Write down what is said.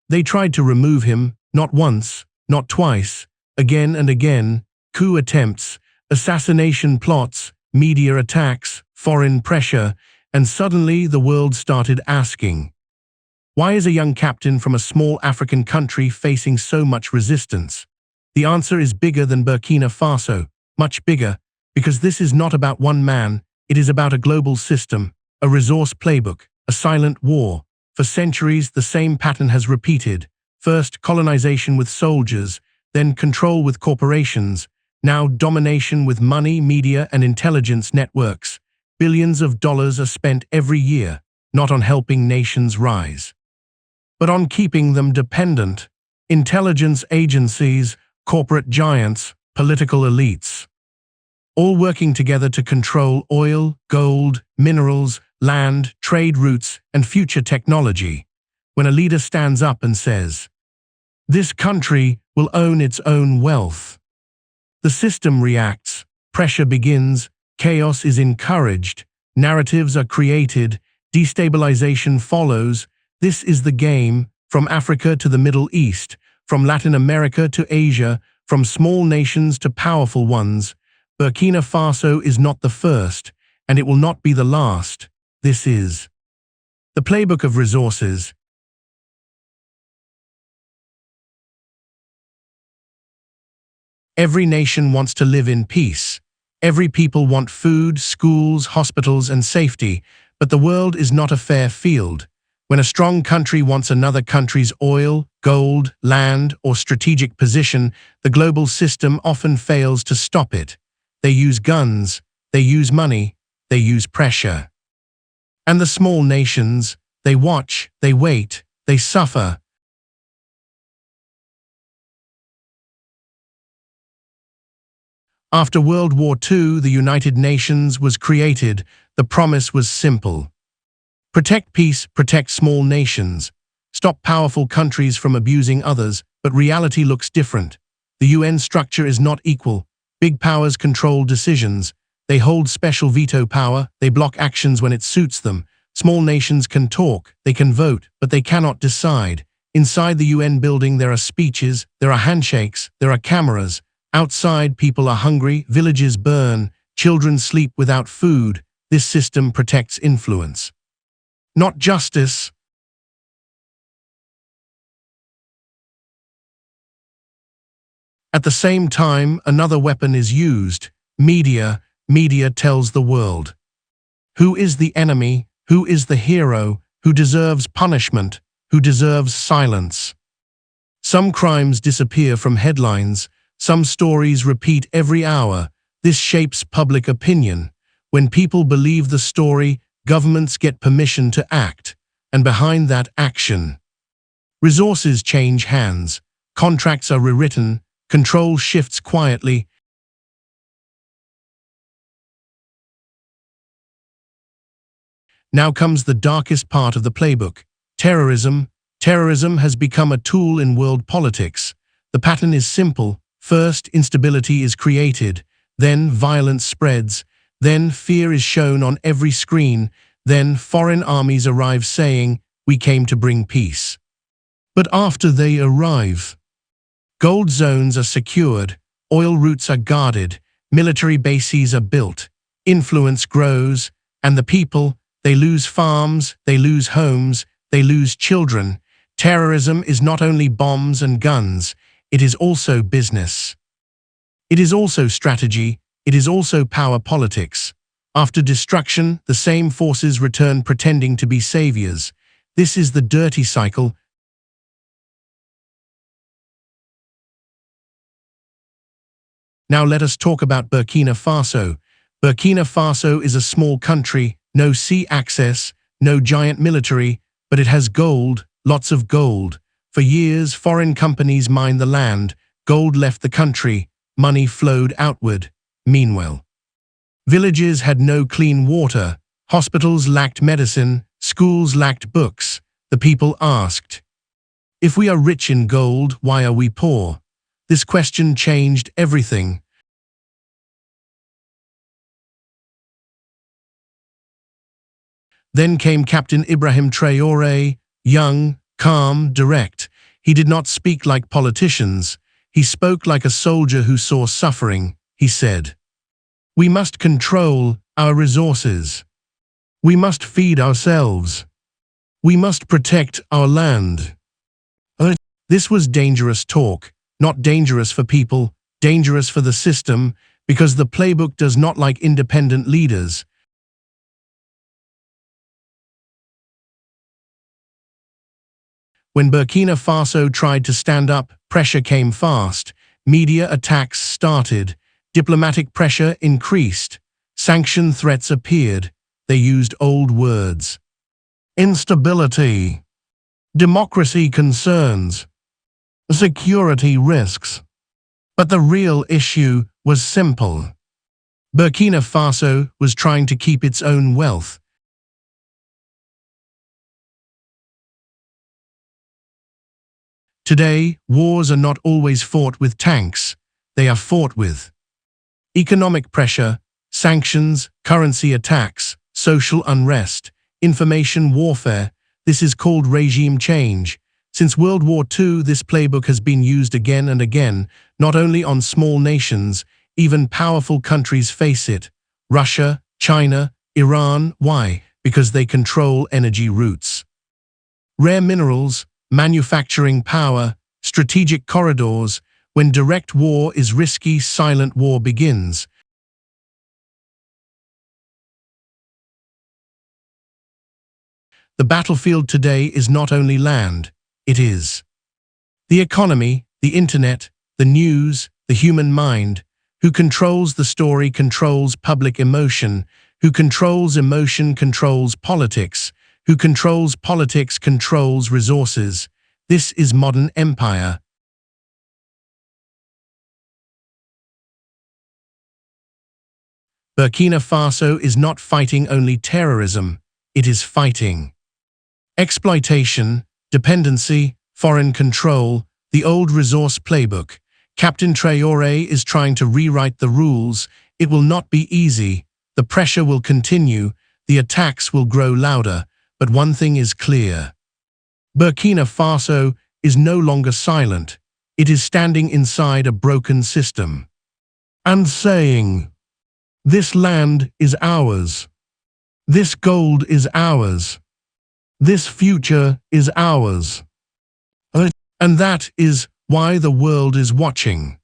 They tried to remove him, not once, not twice, again and again, coup attempts, assassination plots, media attacks, foreign pressure, and suddenly the world started asking, why is a young captain from a small African country facing so much resistance? The answer is bigger than Burkina Faso, much bigger, because this is not about one man, it is about a global system, a resource playbook, a silent war. For centuries, the same pattern has repeated. First, colonization with soldiers, then control with corporations, now domination with money, media, and intelligence networks. Billions of dollars are spent every year, not on helping nations rise, but on keeping them dependent. Intelligence agencies, corporate giants, political elites, all working together to control oil, gold, minerals, land, trade routes, and future technology. When a leader stands up and says, "This country will own its own wealth," the system reacts, pressure begins, chaos is encouraged, narratives are created, destabilization follows. This is the game, from Africa to the Middle East, from Latin America to Asia, from small nations to powerful ones. Burkina Faso is not the first, and it will not be the last. This is the playbook of resources. Every nation wants to live in peace. Every people want food, schools, hospitals, and safety, but the world is not a fair field. When a strong country wants another country's oil, gold, land, or strategic position, the global system often fails to stop it. They use guns, they use money, they use pressure. And the small nations, they watch, they wait, they suffer. After World War II, the United Nations was created. The promise was simple. Protect peace, protect small nations. Stop powerful countries from abusing others, but reality looks different. The UN structure is not equal. Big powers control decisions. They hold special veto power, they block actions when it suits them. Small nations can talk, they can vote, but they cannot decide. Inside the UN building there are speeches, there are handshakes, there are cameras. Outside, people are hungry, villages burn, children sleep without food. This system protects influence, not justice. At the same time, another weapon is used. Media. Media tells the world who is the enemy, who is the hero, who deserves punishment, who deserves silence. Some crimes disappear from headlines. Some stories repeat every hour. This shapes public opinion. When people believe the story, governments get permission to act. And behind that action, resources change hands. Contracts are rewritten. Control shifts quietly. Now comes the darkest part of the playbook. Terrorism. Terrorism has become a tool in world politics. The pattern is simple. First, instability is created. Then, violence spreads. Then, fear is shown on every screen. Then, foreign armies arrive saying, "We came to bring peace." But after they arrive, gold zones are secured. Oil routes are guarded. Military bases are built. Influence grows. And the people, they lose farms, they lose homes, they lose children. Terrorism is not only bombs and guns, it is also business. It is also strategy, it is also power politics. After destruction, the same forces return pretending to be saviors. This is the dirty cycle. Now let us talk about Burkina Faso. Burkina Faso is a small country, no sea access, no giant military, but it has gold, lots of gold. For years, foreign companies mined the land, gold left the country, money flowed outward. Meanwhile, villages had no clean water, hospitals lacked medicine, schools lacked books. The people asked, "If we are rich in gold, why are we poor?" This question changed everything. Then came Captain Ibrahim Traore, young, calm, direct. He did not speak like politicians. He spoke like a soldier who saw suffering. He said, "We must control our resources. We must feed ourselves. We must protect our land." This was dangerous talk, not dangerous for people, dangerous for the system, because the playbook does not like independent leaders. When Burkina Faso tried to stand up, pressure came fast. Media attacks started. Diplomatic pressure increased. Sanction threats appeared. They used old words. Instability. Democracy concerns. Security risks. But the real issue was simple. Burkina Faso was trying to keep its own wealth. Today, wars are not always fought with tanks. They are fought with economic pressure, sanctions, currency attacks, social unrest, information warfare. This is called regime change. Since World War II, this playbook has been used again and again, not only on small nations, even powerful countries face it. Russia, China, Iran. Why? Because they control energy routes, rare minerals, manufacturing power, strategic corridors. When direct war is risky, silent war begins. The battlefield today is not only land, it is the economy, the internet, the news, the human mind. Who controls the story controls public emotion. Who controls emotion controls politics. Who controls politics controls resources. This is modern empire. Burkina Faso is not fighting only terrorism, it is fighting exploitation, dependency, foreign control, the old resource playbook. Captain Traore is trying to rewrite the rules. It will not be easy. The pressure will continue. The attacks will grow louder. But one thing is clear. Burkina Faso is no longer silent. It is standing inside a broken system and saying, "This land is ours. This gold is ours. This future is ours." And that is why the world is watching.